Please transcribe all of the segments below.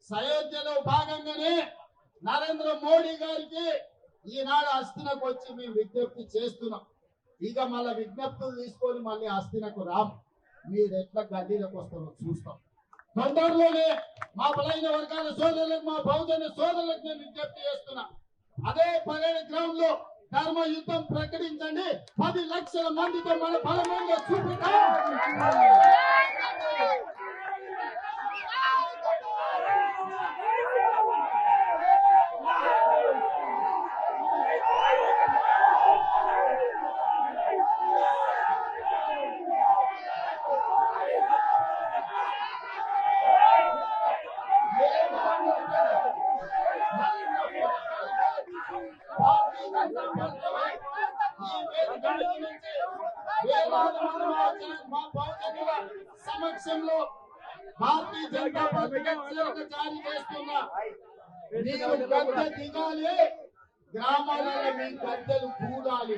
సయోధ్యలో భాగంగానే నరేంద్ర మోడీ గారికి ఈనాడు అస్థినకు వచ్చి మేము విజ్ఞప్తి చేస్తున్నాం. ఇక మళ్ళీ విజ్ఞప్తులు తీసుకొని మళ్ళీ అస్థినకు రాము. మీరు ఎట్లా గల్లీలకు వస్తారో చూస్తాం. తొందరలోనే మా బలైన వర్గాల సోదరులకు, మా బహుజన సోదరులకు నేను విజ్ఞప్తి చేస్తున్నా. అదే పరేడ్ గ్రౌండ్ లో ధర్మ యుద్ధం ప్రకటించండి. 10 లక్షల మందితో మన బలమైన చూపిద్దాం. సమక్షంలో భారతీయ జనతా పార్టీ జారీ చేస్తున్నా. మీరు గద్దె దిగాలి, గ్రామాలలో మీ గద్దెలు కూడాలి.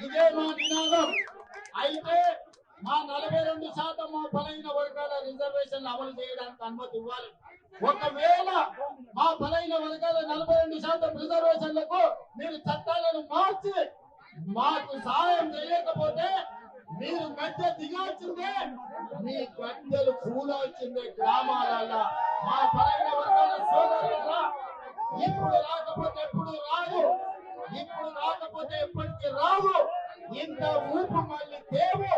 ఇదే మా నినాదం. అయితే మా 42% మా బలైన వర్గాల రిజర్వేషన్లు అమలు చేయడానికి అనుమతి ఇవ్వాలి. ఒకవేళ మా బలైన వర్గాల 42% రిజర్వేషన్లకు మీరు చట్టాలను మార్చి మాకు సహాయం చేయకపోతే మీరు గద్దె దిగాల్సిందే, మీ గద్దెలు కూడాల్సిందే. గ్రామాలలో మా బలైన వర్గాల సోదరుల ఇప్పుడు రాకపోతే ఎప్పుడు రాదు, ఇప్పుడు రాకపోతే ఎప్పటికీ రాదు. ఇంత ఊపు మళ్ళీ తేవు.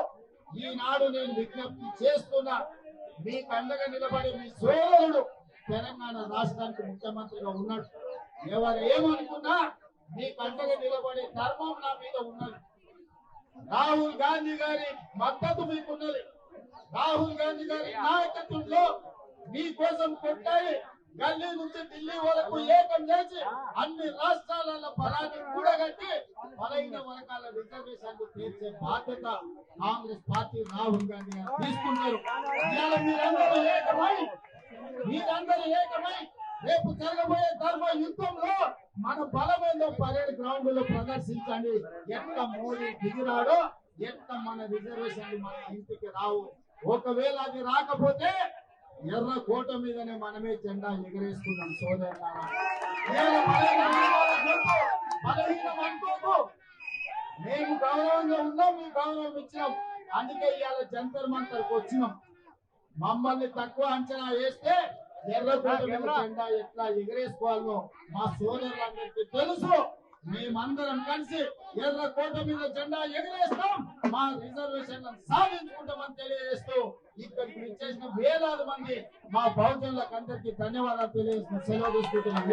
ఈనాడు నేను విజ్ఞప్తి చేస్తున్నా. మీ కండగా నిలబడి మీ సోదరుడు తెలంగాణ రాష్ట్రానికి ముఖ్యమంత్రిగా ఉన్నాడు. ఎవరు ఏమనుకున్నా మీ కండగా నిలబడే ధర్మం నా మీద ఉన్నది. రాహుల్ గాంధీ గారి మద్దతు మీకున్నది. రాహుల్ గాంధీ గారి నాయకత్వంలో మీకోసం కొట్టాయి గల్లీ నుంచి ఢిల్లీ వరకు ఏకం చేసి అన్ని రాష్ట్రాలలో బలాన్ని కూడగట్టి బలైన వర్గాల రిజర్వేషన్లు తీర్చే బాధ్యత కాంగ్రెస్ పార్టీ రాహుల్ గాంధీ గారు తీసుకున్నారు. మీరందరూ ఏకమై రేపు జరగబోయే ధర్మ యుద్ధంలో మన బలమేందో పరేడ్ గ్రౌండ్ లో ప్రదర్శించండి. ఎంత మోడీ దిగిరాడో, ఎంత మన రిజర్వేషన్లు మన ఇంటికి రావు. ఒకవేళ అది రాకపోతే ఎర్ర కోట మీదనే మనమే జెండా ఎగరేసుకున్నాం. సోదరులారా, మేము గౌరవంగా ఉన్నాం, మీ గౌరవం ఇచ్చినాం. అందుకే ఇవాళ జంతర్ మంతర్కి వచ్చినాం. మమ్మల్ని తక్కువ అంచనా వేస్తే ఎర్రకోట మీద జెండా ఎట్లా ఎగరేసుకోవాలో మా సోదరులందరికీ తెలుసు. మేమందరం కలిసి ఎర్రకోట మీద జెండా ఎగరేస్తాం, మా రిజర్వేషన్లను సాధించుకుంటామని తెలియజేస్తూ ఇక్కడికి విచ్చేసిన వేలాది మంది మా బహుజనులకు అందరికీ ధన్యవాదాలు తెలియజేస్తూ సెలవు తీసుకుంటున్నాం.